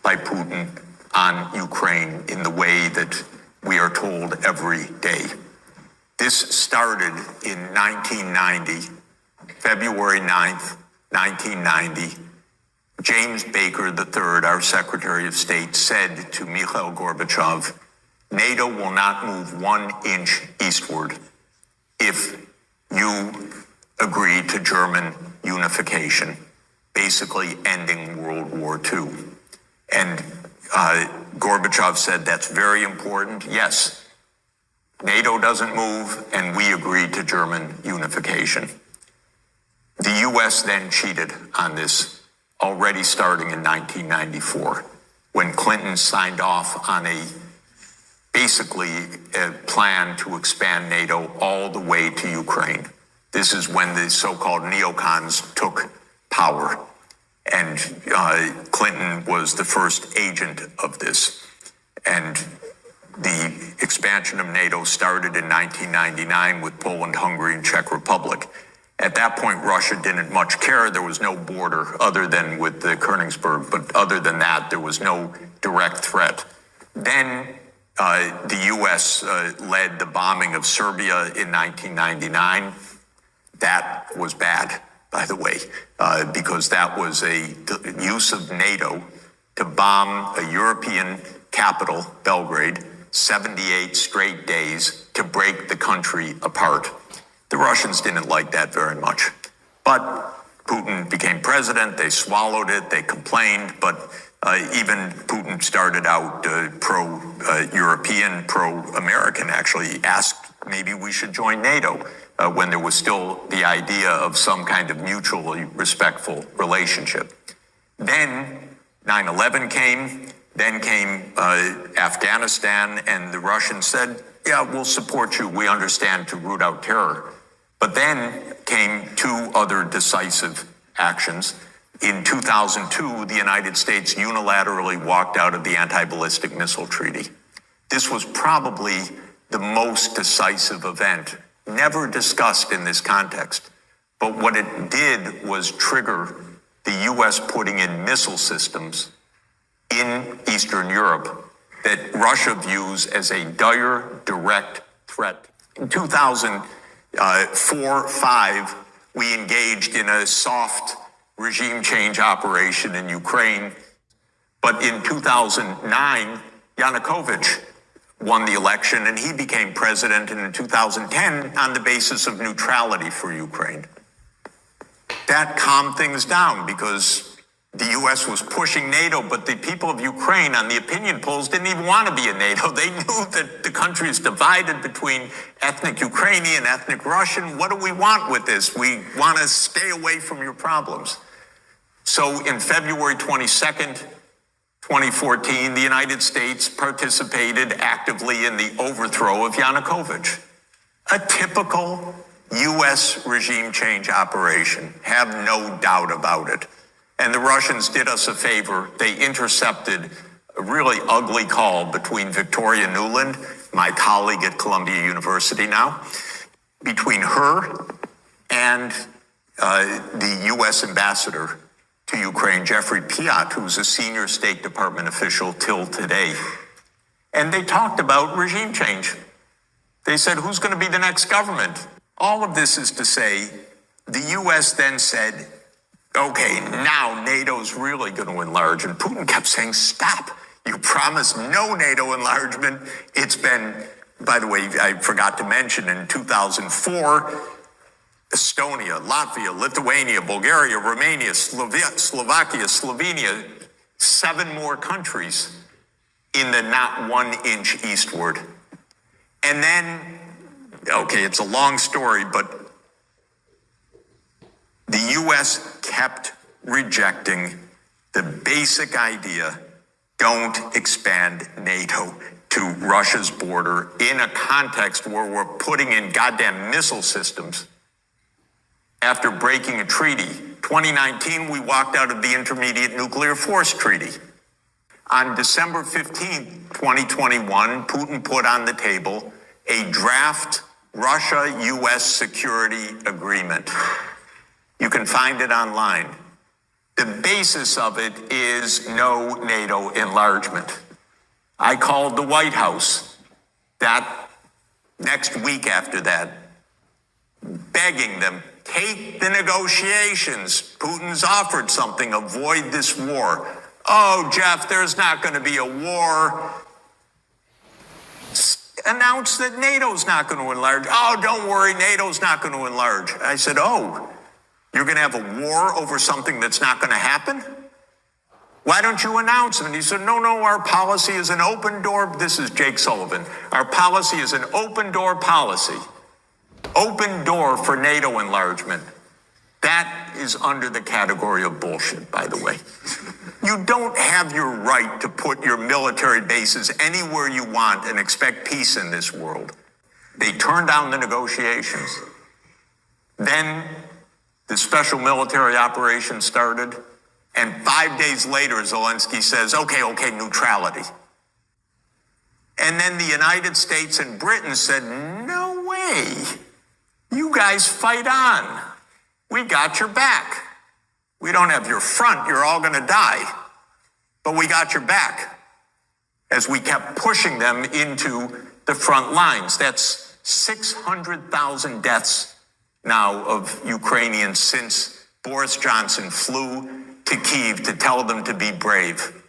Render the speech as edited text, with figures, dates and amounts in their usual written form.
by Putin on Ukraine in the way that we are told every day. This started in 1990, February 9th, 1990. James Baker III, our Secretary of State, said to Mikhail Gorbachev, NATO will not move 1 inch eastward if you agree to German unification, basically ending World War II. And Gorbachev said, that's very important. Yes, NATO doesn't move, and we agreed to German unification. The U.S. then cheated on this, already starting in 1994, when Clinton signed off on basically a plan to expand NATO all the way to Ukraine. This is when the so-called neocons took power, and Clinton was the first agent of this. And the expansion of NATO started in 1999 with Poland, Hungary, and Czech Republic. At that point, Russia didn't much care. There was no border other than with the Königsberg, but other than that, there was no direct threat. Then the U.S. led the bombing of Serbia in 1999. That was bad, by the way, because that was a use of NATO to bomb a European capital, Belgrade, 78 straight days to break the country apart. The Russians didn't like that very much. But Putin became president, they swallowed it, they complained, but even Putin started out pro-European, pro-American, actually asked maybe we should join NATO when there was still the idea of some kind of mutually respectful relationship. Then 9/11 came, then came Afghanistan, and the Russians said, yeah, we'll support you, we understand, to root out terror. But then came 2 other decisive actions. In 2002, the United States unilaterally walked out of the anti-ballistic missile treaty. This was probably the most decisive event, never discussed in this context. But what it did was trigger the U.S. putting in missile systems in Eastern Europe that Russia views as a dire, direct threat. In 2004-05, we engaged in a soft regime change operation in Ukraine. But in 2009, Yanukovych won the election and he became president, and in 2010 on the basis of neutrality for Ukraine. That calmed things down because the U.S. was pushing NATO, but the people of Ukraine on the opinion polls didn't even want to be in NATO. They knew that the country is divided between ethnic Ukrainian, ethnic Russian. What do we want with this? We want to stay away from your problems. So in February 22nd, 2014, the United States participated actively in the overthrow of Yanukovych. A typical U.S. regime change operation, have no doubt about it. And the Russians did us a favor. They intercepted a really ugly call between Victoria Nuland, my colleague at Columbia University now, between her and the U.S. ambassador to Ukraine, Jeffrey Piat, who's a senior State Department official till today. And they talked about regime change. They said, who's going to be the next government? All of this is to say, the U.S. then said, okay, now NATO's really going to enlarge. And Putin kept saying, stop. You promised no NATO enlargement. It's been, by the way, I forgot to mention, in 2004, Estonia, Latvia, Lithuania, Bulgaria, Romania, Slovakia, Slovenia, 7 more countries in the not 1 inch eastward. And then, okay, it's a long story, but the U.S. kept rejecting the basic idea, don't expand NATO to Russia's border in a context where we're putting in goddamn missile systems. After breaking a treaty, 2019, we walked out of the Intermediate Nuclear Force Treaty. On December 15, 2021, Putin put on the table a draft Russia-U.S. security agreement. You can find it online. The basis of it is no NATO enlargement. I called the White House that next week after that, begging them, take the negotiations. Putin's offered something, avoid this war. Oh, Jeff, there's not going to be a war. Announce that NATO's not going to enlarge. Oh, don't worry, NATO's not going to enlarge. I said, oh, you're going to have a war over something that's not going to happen? Why don't you announce it? And he said, no, our policy is an open door. This is Jake Sullivan. Our policy is an open door policy. Open door for NATO enlargement. That is under the category of bullshit, by the way. You don't have your right to put your military bases anywhere you want and expect peace in this world. They turned down the negotiations. Then the special military operation started. And 5 days later, Zelensky says, okay, neutrality. And then the United States and Britain said, no way. You guys fight on. We got your back. We don't have your front. You're all going to die. But we got your back as we kept pushing them into the front lines. That's 600,000 deaths now of Ukrainians since Boris Johnson flew to Kyiv to tell them to be brave.